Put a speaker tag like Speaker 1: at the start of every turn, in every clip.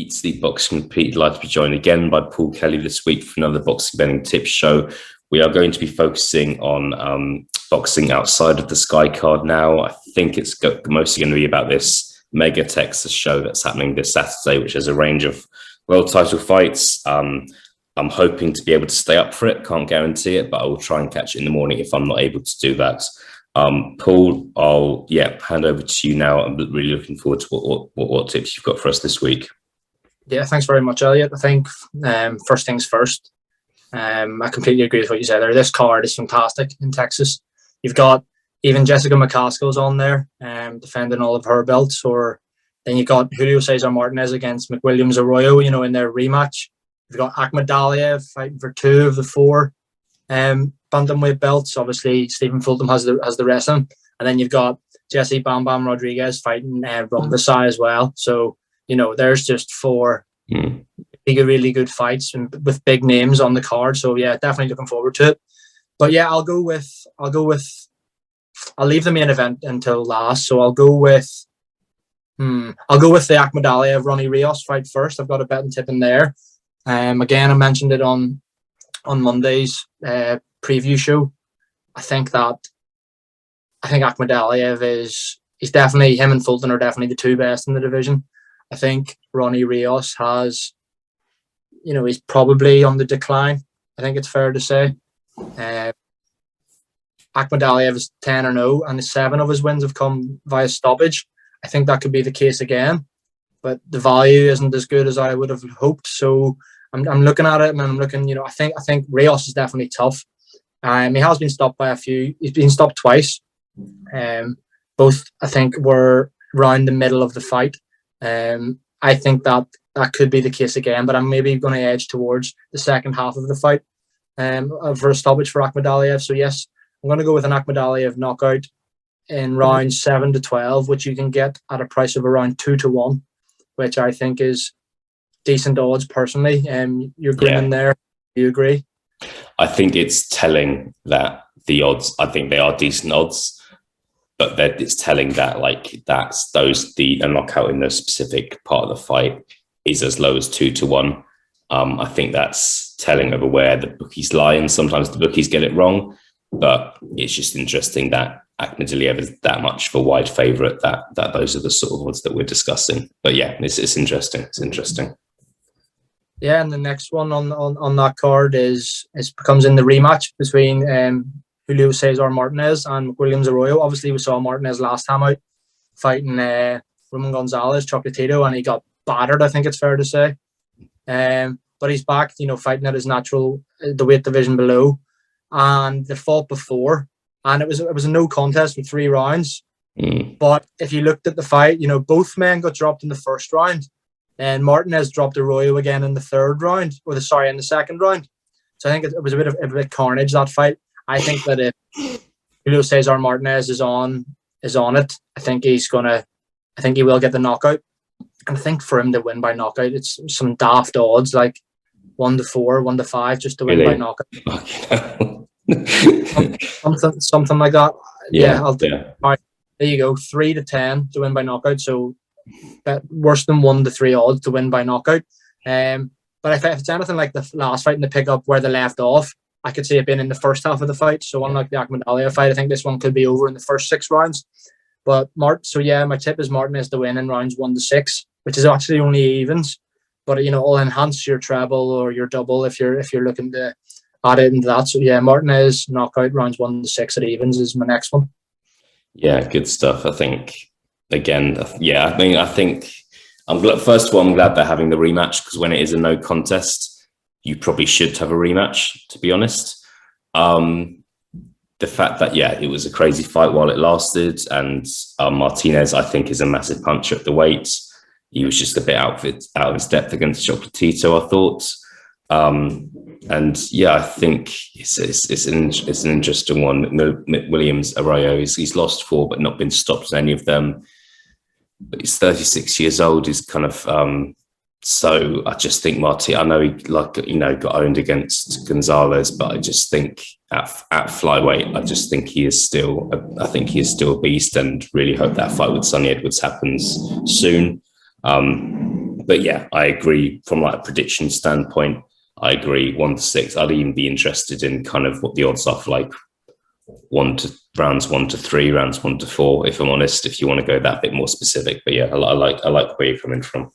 Speaker 1: Eat Sleep Boxing Repeat. Delighted to be joined again by Paul Kelly this week for another boxing betting tips show. We are going to be focusing on boxing outside of the Sky card now. I think it's mostly going to be about this mega Texas show that's happening this Saturday, which has a range of world title fights. I'm hoping to be able to stay up for it. Can't guarantee it, but I will try and catch it in the morning if I'm not able to do that. Paul, I'll hand over to you now. I'm really looking forward to what tips you've got for us this week.
Speaker 2: Yeah, thanks very much, Eliot. I think first things first. I completely agree with what you said there. This card is fantastic in Texas. You've got even Jessica McCaskill's on there, defending all of her belts. Or then you've got Julio Cesar Martinez against McWilliams Arroyo, in their rematch. You've got Akhmadaliev fighting for 2 of the 4 bantamweight belts. Obviously, Stephen Fulton has the rest of them. And then you've got Jesse Bam Bam Rodriguez fighting Rumbasai as well. So, there's just 4 really good fights and with big names on the card. So yeah, definitely looking forward to it. But yeah, I'll leave the main event until last. So I'll go with the Akhmadaliev Ronnie Rios fight first. I've got a betting tip in there. Again, I mentioned it on Monday's preview show. I think Akhmadaliev he's definitely, him and Fulton are definitely the 2 best in the division. I think Ronnie Rios he's probably on the decline. I think it's fair to say. Akhmadaliev is 10-0, and 7 of his wins have come via stoppage. I think that could be the case again, but the value isn't as good as I would have hoped. So I'm looking at it, and I'm looking. I think Rios is definitely tough. He has been stopped by a few. He's been stopped twice. Both I think were around the middle of the fight. I think that could be the case again, but I'm maybe going to edge towards the second half of the fight for a stoppage for Akhmadaliev. So yes, I'm going to go with an Akhmadaliev knockout in rounds 7 to 12, which you can get at a price of around 2 to 1, which I think is decent odds personally. You're grinning there. Do you agree?
Speaker 1: I think it's telling that the odds, I think they are decent odds, but that it's telling that a knockout in the specific part of the fight is as low as 2 to 1. I think that's telling of where the bookies lie, and sometimes the bookies get it wrong. But it's just interesting that Akhmadaliev is that much of a wide favourite that those are the sort of odds that we're discussing. But yeah, it's interesting. It's interesting.
Speaker 2: Yeah, and the next one on that card comes in the rematch between Julio Cesar Martinez and McWilliams Arroyo. Obviously, we saw Martinez last time out fighting Roman Gonzalez, Chocolatito, and he got battered, I think it's fair to say. But he's back, fighting at his natural, the weight division below. And they fought before, and it was a no contest with 3 rounds. But if you looked at the fight, both men got dropped in the first round, and Martinez dropped Arroyo again in the in the second round. So I think it was a bit of carnage, that fight. I think that if Julio Cesar Martinez is on it, I think he will get the knockout. And I think for him to win by knockout, it's some daft odds like 1 to 4, 1 to 5, just to win by knockout. something like that. Yeah, I'll do. All right, there you go. 3 to 10 to win by knockout. So worse than 1 to 3 odds to win by knockout. But if it's anything like the last fight in the pickup where they left off, I could see it being in the first half of the fight. So unlike the Akhmadaliev fight, I think this one could be over in the first 6 rounds. But my tip is Martinez to win in rounds 1 to 6, which is actually only evens. But it'll enhance your treble or your double if you're looking to add it into that. So yeah, Martinez knockout rounds 1 to 6 at evens is my next one.
Speaker 1: Yeah, good stuff. I think again, I think I'm glad. First of all, I'm glad they're having the rematch, because when it is a no contest, you probably should have a rematch, to be honest. The fact that it was a crazy fight while it lasted, and Martinez, I think, is a massive puncher at the weight. He was just a bit out of his depth against Chocolatito, I thought. I think it's an interesting one. Williams Arroyo, he's lost 4 but not been stopped in any of them. But he's 36 years old. He's kind of so I just think I know he got owned against Gonzalez, but I just think at flyweight, I just think he is still a beast, and really hope that fight with Sonny Edwards happens soon. But yeah, I agree from like a prediction standpoint. I agree 1-6. I'd even be interested in kind of what the odds are for like rounds 1-3, rounds 1-4. If I'm honest, if you want to go that bit more specific, but yeah, I like where you're coming from.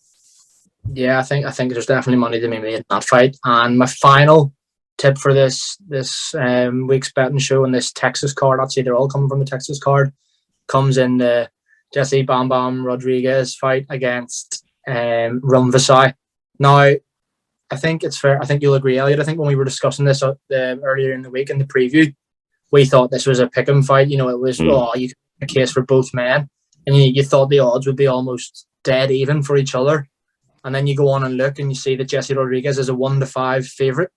Speaker 2: Yeah, I think there's definitely money to be made in that fight. And my final tip for this week's betting show and this Texas card, actually they're all coming from the Texas card, comes in the Jesse Bam Bam Rodriguez fight against Rumvasai. Now, I think it's fair. I think you'll agree, Eliot. I think when we were discussing this earlier in the week in the preview, we thought this was a pick'em fight. You know, it was you could make a case for both men, and you thought the odds would be almost dead even for each other. And then you go on and look, and you see that Jesse Rodriguez is a 1-5 favorite,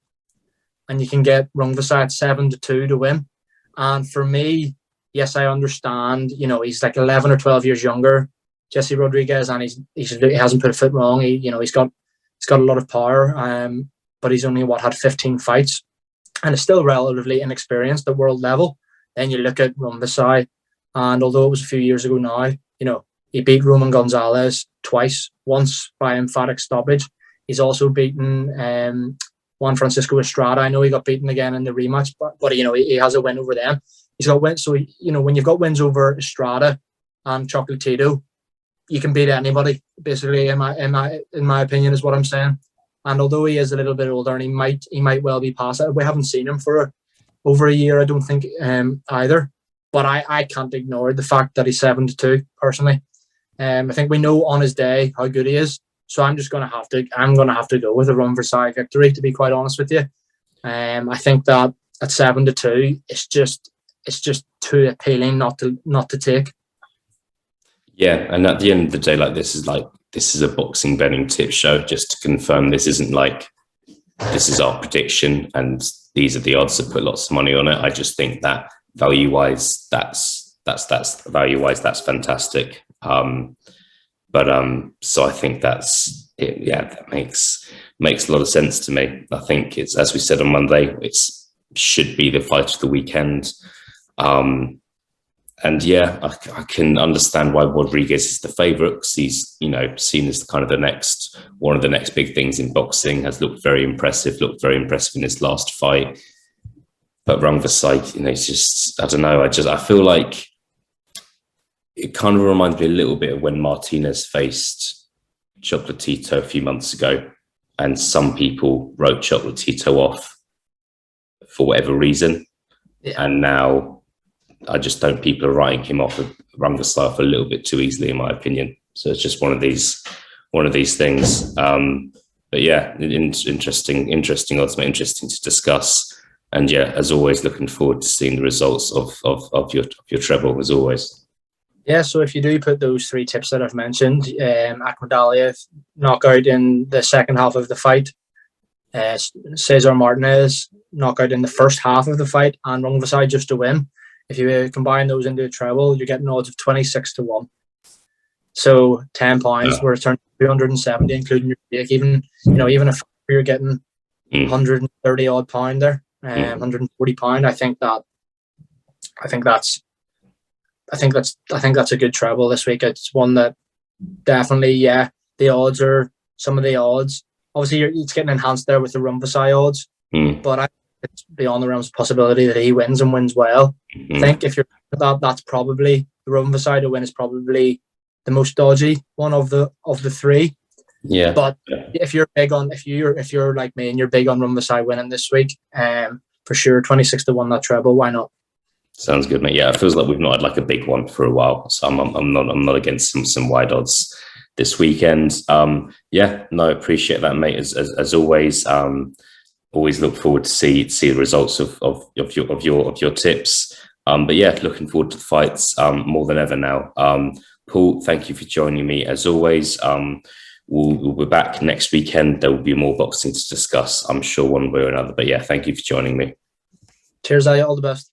Speaker 2: and you can get Rungvisai at 7-2 to win. And for me, yes, I understand. You know, he's like 11 or 12 years younger, Jesse Rodriguez, and he hasn't put a foot wrong. He's got a lot of power, but he's only had 15 fights, and is still relatively inexperienced at world level. Then you look at Rungvisai, and although it was a few years ago now, you know, he beat Roman Gonzalez twice, once by emphatic stoppage. He's also beaten Juan Francisco Estrada. I know he got beaten again in the rematch, but you know, he has a win over them. He's got wins, so you know, when you've got wins over Estrada and Chocolatito, you can beat anybody, basically, in my opinion, is what I'm saying. And although he is a little bit older, and he might well be past it, we haven't seen him for over a year, I don't think, either. But I can't ignore the fact that he's 7-2 personally. I think we know on his day how good he is, so I'm gonna have to go with a Rumvasai victory, to be quite honest with you. I think that at 7-2, it's just too appealing not to take.
Speaker 1: Yeah, and at the end of the day, like this is a boxing betting tip show. Just to confirm, this isn't like this is our prediction and these are the odds to put lots of money on it. I just think that value wise, that's fantastic. So I think that's it. Yeah, that makes a lot of sense to me. I think it's, as we said on Monday, should be the fight of the weekend. And yeah, I can understand why Rodriguez is the favourite, because he's, you know, seen as one of the next big things in boxing. Has looked very impressive in his last fight. But Rungvisai, you know, it's just, I don't know. I feel like it kind of reminds me a little bit of when Martinez faced Chocolatito a few months ago, and some people wrote Chocolatito off for whatever reason, and now I just don't. People are writing him off, Rungvisai off a little bit too easily, in my opinion. So it's just one of these things. But yeah, interesting odds, mate. Interesting to discuss. And yeah, as always, looking forward to seeing the results of your treble, as always.
Speaker 2: Yeah, so if you do put those three tips that I've mentioned, Akhmadaliev knockout in the second half of the fight, Cesar Martinez knockout in the first half of the fight, and Rungvisai just to win. If you combine those into a treble, you're getting odds of 26-1. So £10 were returned 270, including your stake. Even if you're getting 130 odd pound there, 140 pound. I think that's a good treble this week. It's one that definitely, the odds are some of the odds. Obviously, it's getting enhanced there with the Rungvisai odds, but it's beyond the realms of possibility that he wins and wins well. I think if you're that's probably the Rungvisai to win is probably the most dodgy one of the three.
Speaker 1: Yeah.
Speaker 2: But if you're like me and you're big on Rungvisai winning this week, for sure 26-1 that treble. Why not?
Speaker 1: Sounds good, mate. Yeah, it feels like we've not had like a big one for a while, so I'm not against some wide odds this weekend. Appreciate that, mate. As always, always look forward to see the results of your tips. But yeah, looking forward to the fights more than ever now. Paul, thank you for joining me as always. We'll be back next weekend. There will be more boxing to discuss, I'm sure, one way or another. But yeah, thank you for joining me.
Speaker 2: Cheers, Eliot. All the best.